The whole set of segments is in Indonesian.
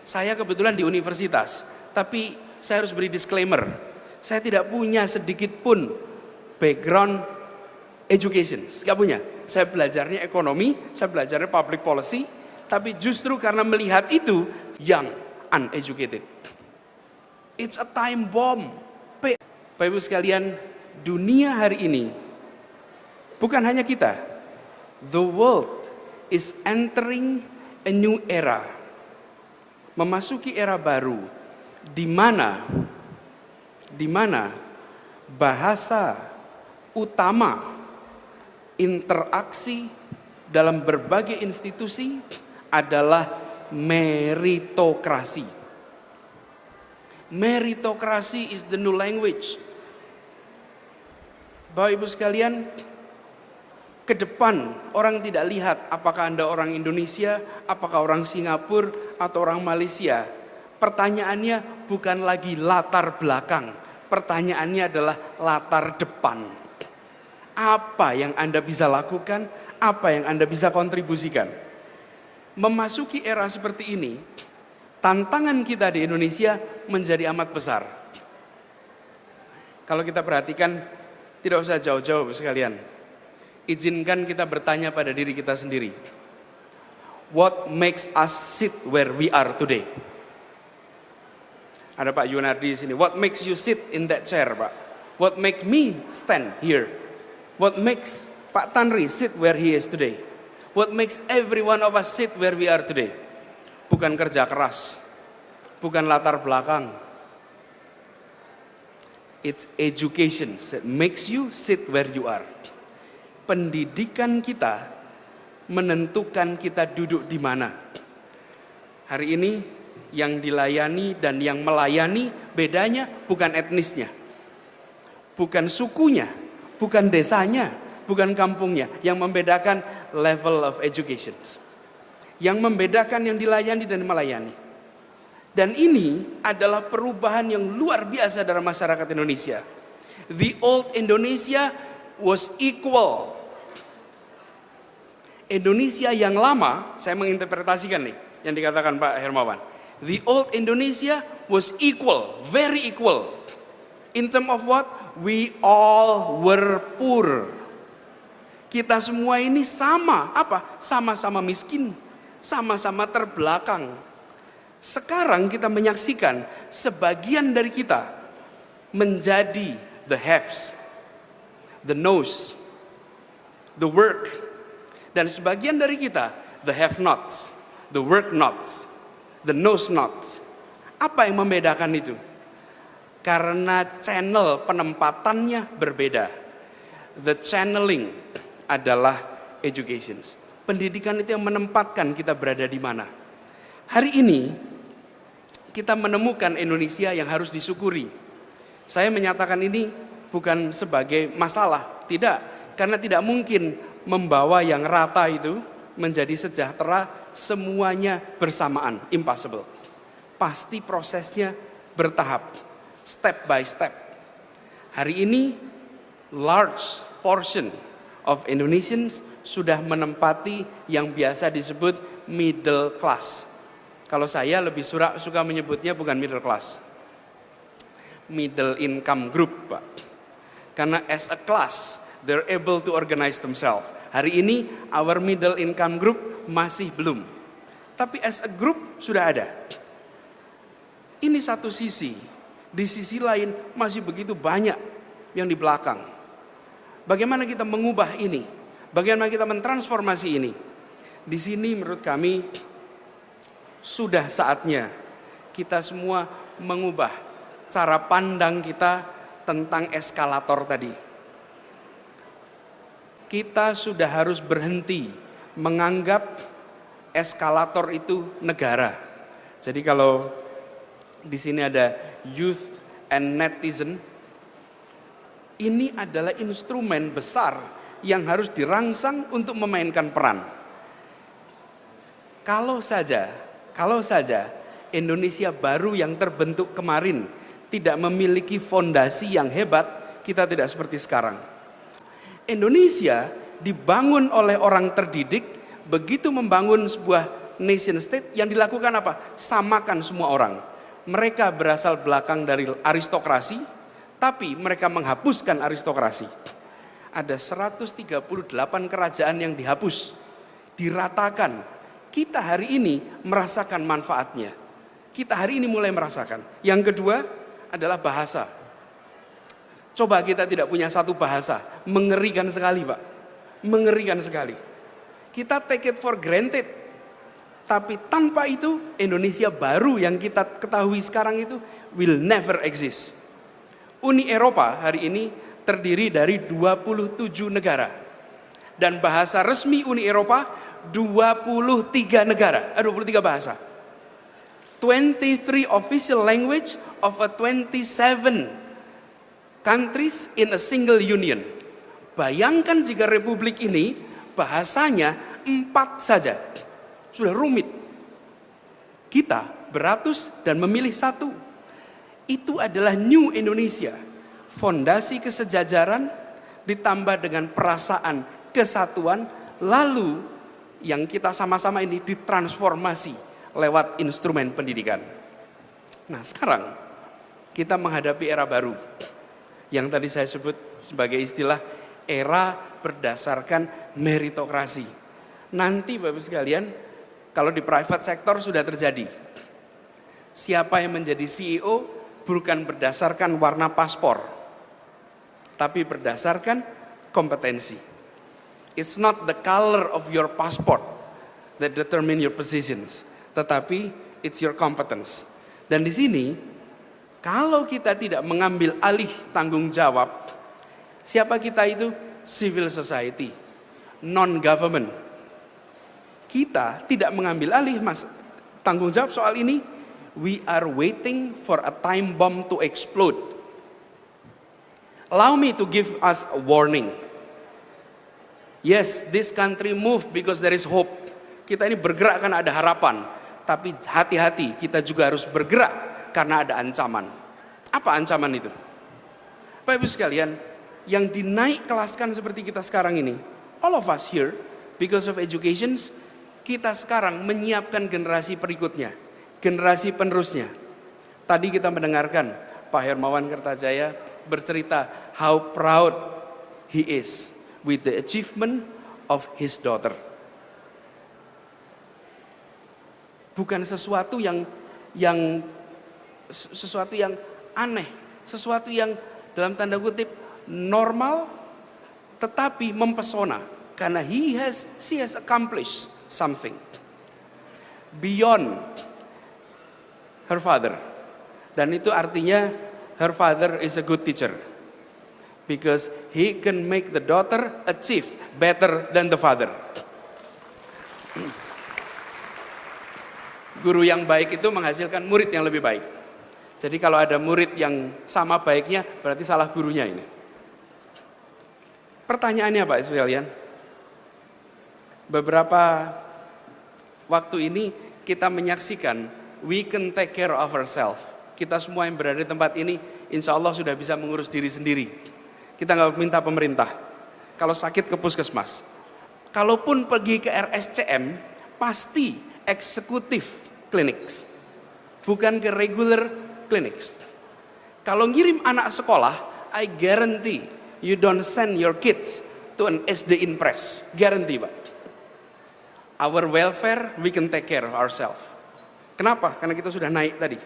Saya kebetulan di universitas, tapi saya harus beri disclaimer. Saya tidak punya sedikit pun background education, nggak punya. Saya belajarnya ekonomi, saya belajarnya public policy, tapi justru karena melihat itu, young, uneducated. It's a time bomb. Bapak Ibu sekalian, dunia hari ini, bukan hanya kita, the world is entering a new era. Memasuki era baru, di mana bahasa utama interaksi dalam berbagai institusi adalah meritokrasi. Meritokrasi is the new language. Bapak Ibu sekalian, ke depan orang tidak lihat apakah Anda orang Indonesia, apakah orang Singapura, atau orang Malaysia. Pertanyaannya bukan lagi latar belakang, pertanyaannya adalah latar depan. Apa yang Anda bisa lakukan, apa yang Anda bisa kontribusikan. Memasuki era seperti ini, tantangan kita di Indonesia menjadi amat besar. Kalau kita perhatikan, tidak usah jauh-jauh sekalian. Izinkan kita bertanya pada diri kita sendiri. What makes us sit where we are today? Ada Pak Yunardi di sini. What makes you sit in that chair, Pak? What make me stand here? What makes Pak Tanri sit where he is today? What makes every one of us sit where we are today? Bukan kerja keras, bukan latar belakang. It's education that makes you sit where you are. Pendidikan kita menentukan kita duduk di mana. Hari ini yang dilayani dan yang melayani bedanya bukan etnisnya, bukan sukunya, bukan desanya, bukan kampungnya. Yang membedakan level of education. Yang membedakan yang dilayani dan melayani. Dan ini adalah perubahan yang luar biasa dalam masyarakat Indonesia. The old Indonesia was equal. Indonesia yang lama, saya menginterpretasikan nih yang dikatakan Pak Hermawan. The old Indonesia was equal, very equal. In terms of what? We all were poor. Kita semua ini sama, apa? Sama-sama miskin, sama-sama terbelakang. Sekarang kita menyaksikan sebagian dari kita menjadi the haves, the knows, the work. Dan sebagian dari kita, the have-nots, the work-nots, the knows-nots. Apa yang membedakan itu? Karena channel penempatannya berbeda. The channeling adalah education. Pendidikan itu yang menempatkan kita berada di mana. Hari ini, kita menemukan Indonesia yang harus disyukuri. Saya menyatakan ini bukan sebagai masalah, tidak. Karena tidak mungkin membawa yang rata itu menjadi sejahtera semuanya bersamaan, impossible. Pasti prosesnya bertahap, step by step. Hari ini large portion of Indonesians sudah menempati yang biasa disebut middle class. Kalau saya lebih suka menyebutnya bukan middle class, middle income group, Pak. Karena as a class, they're able to organize themselves. Hari ini our middle income group masih belum. Tapi as a group sudah ada. Ini satu sisi. Di sisi lain masih begitu banyak yang di belakang. Bagaimana kita mengubah ini? Bagaimana kita mentransformasi ini? Di sini menurut kami sudah saatnya kita semua mengubah cara pandang kita tentang eskalator tadi. Kita sudah harus berhenti menganggap eskalator itu negara. Jadi kalau di sini ada youth and netizen, ini adalah instrumen besar yang harus dirangsang untuk memainkan peran. Kalau saja Indonesia baru yang terbentuk kemarin tidak memiliki fondasi yang hebat, kita tidak seperti sekarang. Indonesia dibangun oleh orang terdidik, begitu membangun sebuah nation state yang dilakukan apa? Samakan semua orang. Mereka berasal belakang dari aristokrasi, tapi mereka menghapuskan aristokrasi. Ada 138 kerajaan yang dihapus, diratakan. Kita hari ini merasakan manfaatnya. Kita hari ini mulai merasakan. Yang kedua adalah bahasa. Coba kita tidak punya satu bahasa, mengerikan sekali Pak. Mengerikan sekali. Kita take it for granted. Tapi tanpa itu Indonesia baru yang kita ketahui sekarang itu will never exist. Uni Eropa hari ini terdiri dari 27 negara. Dan bahasa resmi Uni Eropa 23 negara, 23 bahasa. 23 official language of a 27 countries in a single union. Bayangkan jika republik ini bahasanya 4 saja. Sudah rumit. Kita beratus dan memilih satu. Itu adalah New Indonesia. Fondasi kesejajaran ditambah dengan perasaan kesatuan, lalu yang kita sama-sama ini ditransformasi lewat instrumen pendidikan. Nah sekarang kita menghadapi era baru yang tadi saya sebut sebagai istilah era berdasarkan meritokrasi. Nanti Bapak sekalian, kalau di private sector sudah terjadi. Siapa yang menjadi CEO bukan berdasarkan warna paspor, tapi berdasarkan kompetensi. It's not the color of your passport that determine your positions, tetapi it's your competence. Dan di sini, kalau kita tidak mengambil alih tanggung jawab, siapa kita itu? Civil society, non-government. Kita tidak mengambil alih tanggung jawab soal ini. We are waiting for a time bomb to explode. Allow me to give us a warning. Yes, this country move because there is hope. Kita ini bergerak karena ada harapan. Tapi hati-hati, kita juga harus bergerak karena ada ancaman. Apa ancaman itu? Bapak Ibu sekalian, yang dinaik kelaskan seperti kita sekarang ini, all of us here, because of education, kita sekarang menyiapkan generasi berikutnya, generasi penerusnya. Tadi kita mendengarkan Pak Hermawan Kertajaya bercerita how proud he is with the achievement of his daughter. Bukan sesuatu yang aneh, sesuatu yang dalam tanda kutip normal, tetapi mempesona karena she has accomplished something beyond her father. Dan itu artinya her father is a good teacher because he can make the daughter achieve better than the father. Guru yang baik itu menghasilkan murid yang lebih baik. Jadi kalau ada murid yang sama baiknya, berarti salah gurunya ini. Pertanyaannya Pak sekalian, beberapa waktu ini kita menyaksikan we can take care of ourselves. Kita semua yang berada di tempat ini insya Allah sudah bisa mengurus diri sendiri. Kita nggak minta pemerintah. Kalau sakit ke puskesmas. Kalaupun pergi ke RSCM, pasti eksekutif clinics, bukan ke regular clinics. Kalau ngirim anak sekolah, I guarantee you don't send your kids to an SD in press. Guarantee Pak. Our welfare, we can take care of ourselves. Kenapa? Karena kita sudah naik tadi.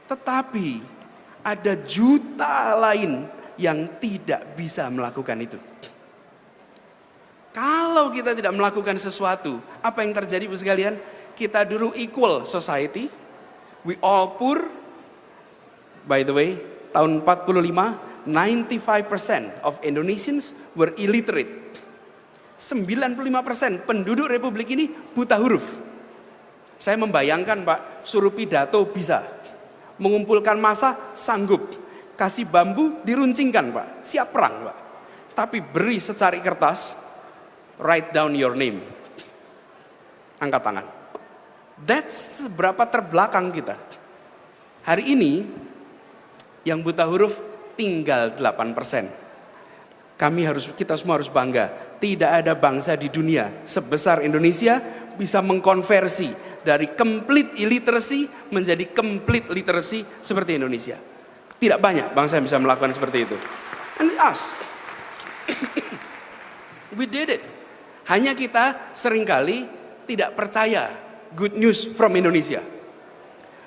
Tetapi ada juta lain yang tidak bisa melakukan itu. Kalau kita tidak melakukan sesuatu, apa yang terjadi Bu sekalian? Kita dulu equal society, we all poor. By the way, tahun 45, 95% of Indonesians were illiterate. 95% penduduk republik ini buta huruf. Saya membayangkan Pak, suruh pidato bisa, mengumpulkan massa sanggup, kasih bambu diruncingkan Pak, siap perang Pak. Tapi beri secari kertas, write down your name, angkat tangan. That's seberapa terbelakang kita. Hari ini yang buta huruf tinggal 8%. Kita semua harus bangga. Tidak ada bangsa di dunia sebesar Indonesia bisa mengkonversi dari complete illiteracy menjadi complete literacy seperti Indonesia. Tidak banyak bangsa yang bisa melakukan seperti itu. And us, we did it. Hanya kita seringkali tidak percaya good news from Indonesia.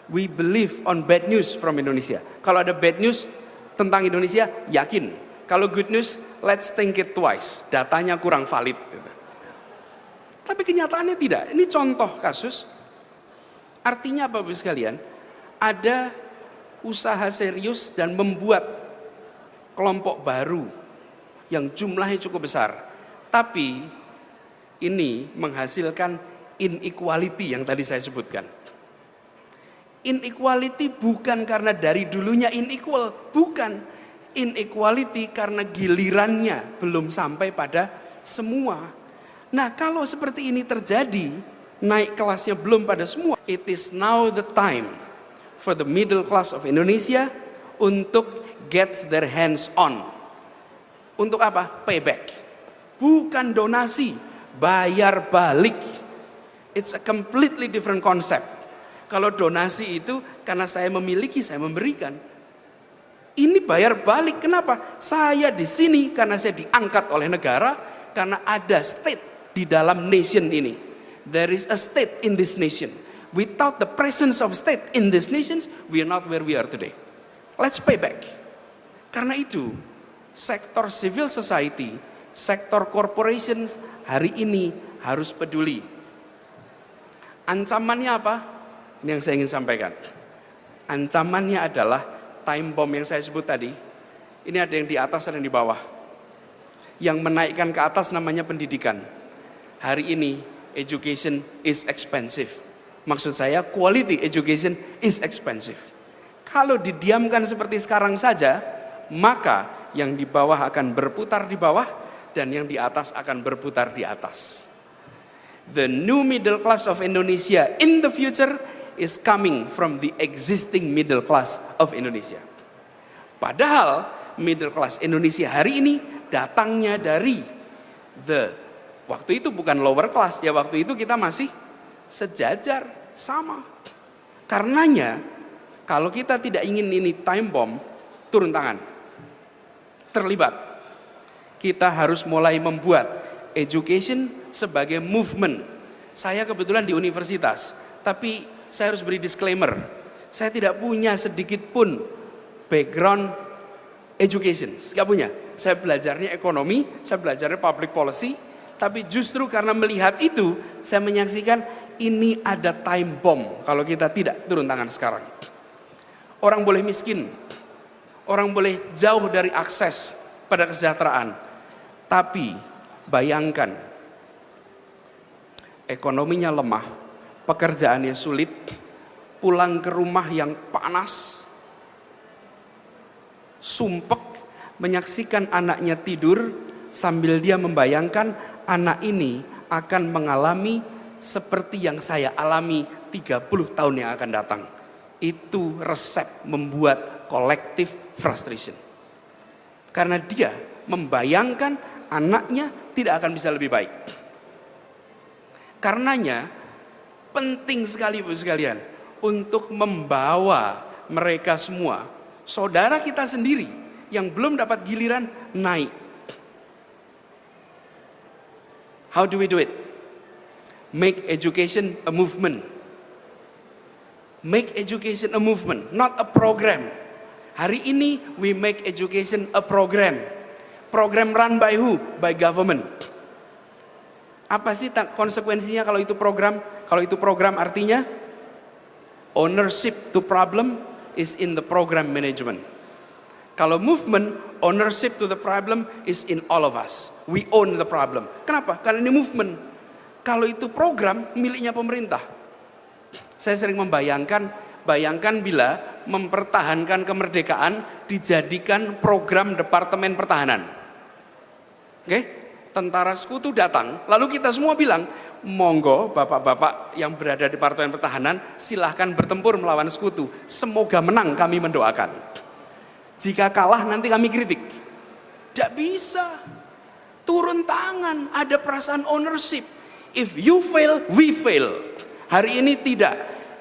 We believe on bad news from Indonesia. Kalau ada bad news tentang Indonesia, yakin. Kalau good news, let's think it twice. Datanya kurang valid. Tapi kenyataannya tidak. Ini contoh kasus. Artinya apa Bapak sekalian? Ada usaha serius dan membuat kelompok baru yang jumlahnya cukup besar. Tapi ini menghasilkan inequality yang tadi saya sebutkan. Inequality bukan karena dari dulunya unequal, bukan. Inequality karena gilirannya belum sampai pada semua. Nah, kalau seperti ini terjadi, naik kelasnya belum pada semua. It is now the time for the middle class of Indonesia untuk get their hands on. Untuk apa? Payback. Bukan donasi, bayar balik. It's a completely different concept. Kalau donasi itu karena saya memiliki, saya memberikan. Ini bayar balik. Kenapa? Saya di sini karena saya diangkat oleh negara, karena ada state di dalam nation ini. There is a state in this nation. Without the presence of state in these nations, we are not where we are today. Let's pay back. Karena itu, sektor civil society, sektor corporations hari ini harus peduli. Ancamannya apa? Ini yang saya ingin sampaikan. Ancamannya adalah time bomb yang saya sebut tadi. Ini ada yang di atas, ada yang di bawah. Yang menaikkan ke atas namanya pendidikan. Hari ini education is expensive. Maksud saya quality education is expensive. Kalau didiamkan seperti sekarang saja, maka yang di bawah akan berputar di bawah dan yang di atas akan berputar di atas. The new middle class of Indonesia in the future is coming from the existing middle class of Indonesia. Padahal middle class Indonesia hari ini datangnya dari waktu itu bukan lower class, ya waktu itu kita masih sejajar, sama. Karenanya kalau kita tidak ingin ini time bomb, turun tangan, terlibat. Kita harus mulai membuat education sebagai movement. Saya kebetulan di universitas, tapi saya harus beri disclaimer, saya tidak punya sedikit pun background education, nggak punya. Saya belajarnya ekonomi, saya belajarnya public policy, tapi justru karena melihat itu, saya menyaksikan ini ada time bomb kalau kita tidak turun tangan sekarang. Orang boleh miskin, orang boleh jauh dari akses pada kesejahteraan, tapi bayangkan, ekonominya lemah, pekerjaannya sulit, pulang ke rumah yang panas, sumpek, menyaksikan anaknya tidur sambil dia membayangkan anak ini akan mengalami seperti yang saya alami 30 tahun yang akan datang. Itu resep membuat collective frustration. Karena dia membayangkan anaknya tidak akan bisa lebih baik. Karenanya penting sekali Bapak sekalian untuk membawa mereka semua, saudara kita sendiri yang belum dapat giliran naik. How do we do it? Make education a movement. Make education a movement, not a program. Hari ini we make education a program. Program run by who? By government. Apa sih konsekuensinya kalau itu program? Kalau itu program artinya ownership to problem is in the program management. Kalau movement, ownership to the problem is in all of us. We own the problem. Kenapa? Karena ini movement. Kalau itu program miliknya pemerintah. Saya sering bayangkan bila mempertahankan kemerdekaan dijadikan program Departemen Pertahanan. Oke? Tentara sekutu datang, lalu kita semua bilang, monggo bapak-bapak yang berada di Departemen Pertahanan silahkan bertempur melawan sekutu, semoga menang, kami mendoakan. Jika kalah nanti kami kritik. Tidak bisa. Turun tangan, ada perasaan ownership. If you fail, we fail. Hari ini tidak.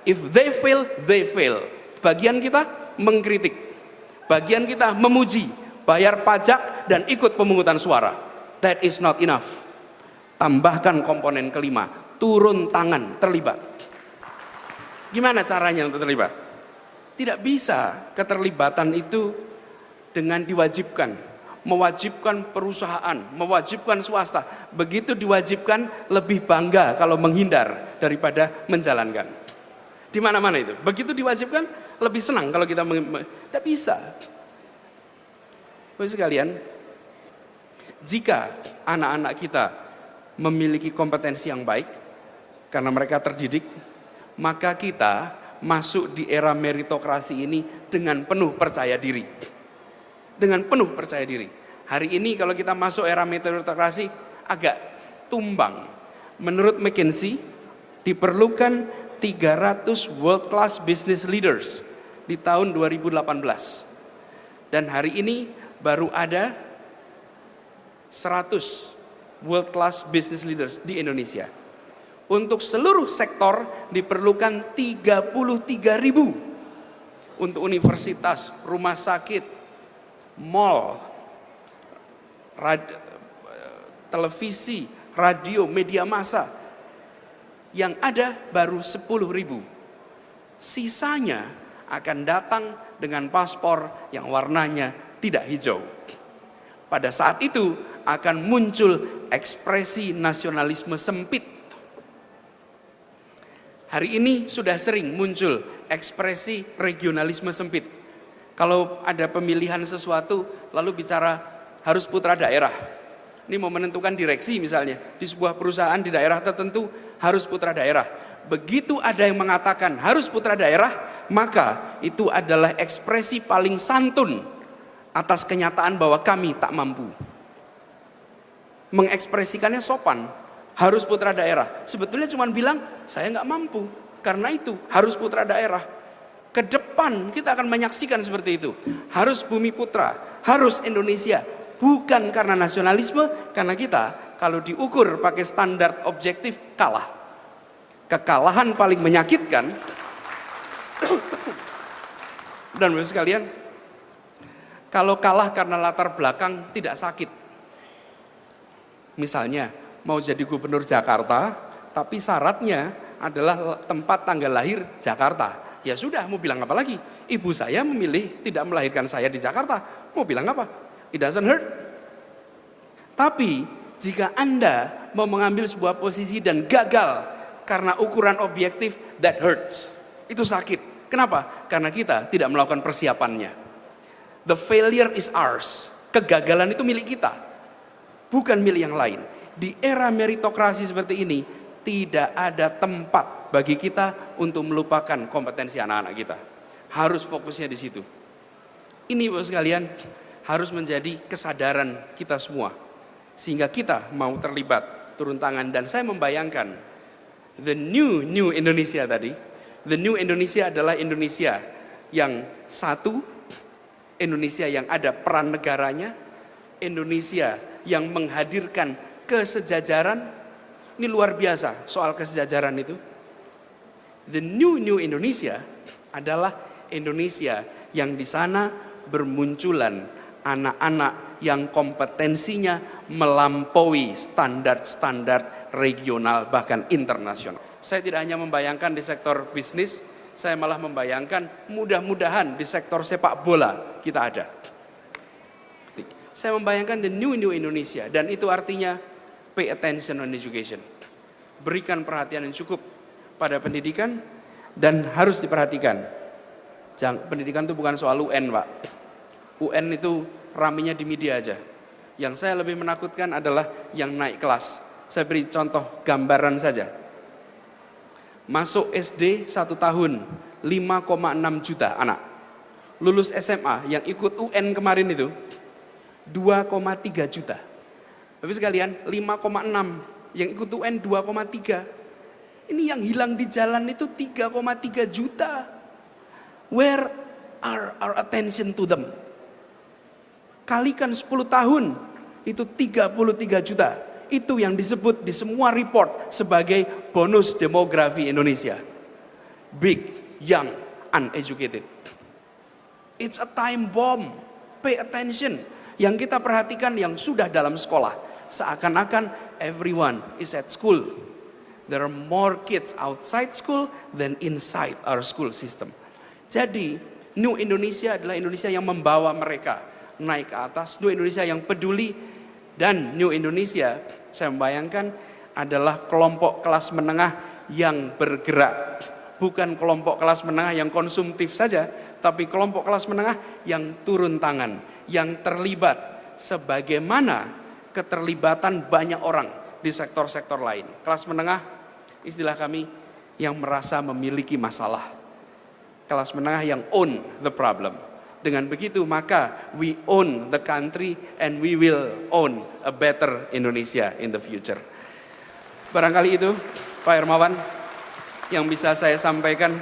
If they fail, they fail. Bagian kita mengkritik, bagian kita memuji, bayar pajak dan ikut pemungutan suara. That is not enough. Tambahkan komponen kelima, turun tangan, terlibat. Gimana caranya untuk terlibat? Tidak bisa keterlibatan itu dengan diwajibkan, mewajibkan perusahaan, mewajibkan swasta. Begitu diwajibkan, lebih bangga kalau menghindar daripada menjalankan. Di mana-mana itu. Begitu diwajibkan, lebih senang kalau kita tidak bisa. Bapak sekalian, jika anak-anak kita memiliki kompetensi yang baik karena mereka terdidik, maka kita masuk di era meritokrasi ini dengan penuh percaya diri. Dengan penuh percaya diri. Hari ini kalau kita masuk era meritokrasi agak tumbang. Menurut McKinsey diperlukan 300 world class business leaders di tahun 2018. Dan hari ini baru ada 100 world class business leaders di Indonesia. Untuk seluruh sektor diperlukan 33.000. Untuk universitas, rumah sakit, mall, televisi, radio, media massa. Yang ada baru 10.000. Sisanya akan datang dengan paspor yang warnanya tidak hijau. Pada saat itu akan muncul ekspresi nasionalisme sempit. Hari ini sudah sering muncul ekspresi regionalisme sempit. Kalau ada pemilihan sesuatu lalu bicara harus putra daerah. Ini mau menentukan direksi misalnya di sebuah perusahaan di daerah tertentu harus putra daerah. Begitu ada yang mengatakan harus putra daerah, maka itu adalah ekspresi paling santun atas kenyataan bahwa kami tak mampu. Mengekspresikannya sopan. Harus putra daerah. Sebetulnya cuma bilang, saya nggak mampu. Karena itu harus putra daerah. Ke depan kita akan menyaksikan seperti itu. Harus bumi putra, harus Indonesia. Bukan karena nasionalisme, karena kita kalau diukur pakai standar objektif kalah. Kekalahan paling menyakitkan. Dan Bapak sekalian, kalau kalah karena latar belakang tidak sakit. Misalnya, mau jadi gubernur Jakarta, tapi syaratnya adalah tempat tanggal lahir Jakarta. Ya sudah, mau bilang apa lagi? Ibu saya memilih tidak melahirkan saya di Jakarta. Mau bilang apa? It doesn't hurt. Tapi jika Anda mau mengambil sebuah posisi dan gagal karena ukuran objektif, that hurts. Itu sakit. Kenapa? Karena kita tidak melakukan persiapannya. The failure is ours. Kegagalan itu milik kita, bukan milik yang lain. Di era meritokrasi seperti ini, tidak ada tempat bagi kita untuk melupakan kompetensi anak-anak kita. Harus fokusnya di situ. Ini Bapak sekalian, harus menjadi kesadaran kita semua. Sehingga kita mau terlibat, turun tangan. Dan saya membayangkan, the new Indonesia tadi, the new Indonesia adalah Indonesia yang satu, Indonesia yang ada peran negaranya, Indonesia yang menghadirkan kesejajaran. Ini luar biasa soal kesejajaran itu. The new Indonesia adalah Indonesia yang di sana bermunculan anak-anak yang kompetensinya melampaui standar-standar regional bahkan internasional. Saya tidak hanya membayangkan di sektor bisnis, saya malah membayangkan mudah-mudahan di sektor sepak bola kita ada. Saya membayangkan the new Indonesia, dan itu artinya pay attention on education. Berikan perhatian yang cukup pada pendidikan dan harus diperhatikan. Pendidikan itu bukan soal UN, Pak. UN itu ramenya di media aja. Yang saya lebih menakutkan adalah yang naik kelas. Saya beri contoh gambaran saja. Masuk SD 1 tahun 5,6 juta anak. Lulus SMA yang ikut UN kemarin itu 2,3 juta. Bapak sekalian, 5,6 yang ikut UN 2,3. Ini yang hilang di jalan itu 3,3 juta. Where are our attention to them? Kalikan 10 tahun itu 33 juta. Itu yang disebut di semua report sebagai bonus demografi Indonesia. Big, young, uneducated. It's a time bomb. Pay attention. Yang kita perhatikan yang sudah dalam sekolah. Seakan-akan everyone is at school. There are more kids outside school than inside our school system. Jadi, New Indonesia adalah Indonesia yang membawa mereka naik ke atas. New Indonesia yang peduli. Dan New Indonesia, saya membayangkan, adalah kelompok kelas menengah yang bergerak. Bukan kelompok kelas menengah yang konsumtif saja, tapi kelompok kelas menengah yang turun tangan, yang terlibat. Sebagaimana keterlibatan banyak orang di sektor-sektor lain. Kelas menengah, istilah kami, yang merasa memiliki masalah. Kelas menengah yang own the problem. Dengan begitu maka we own the country and we will own a better Indonesia in the future. Barangkali itu Pak Hermawan yang bisa saya sampaikan.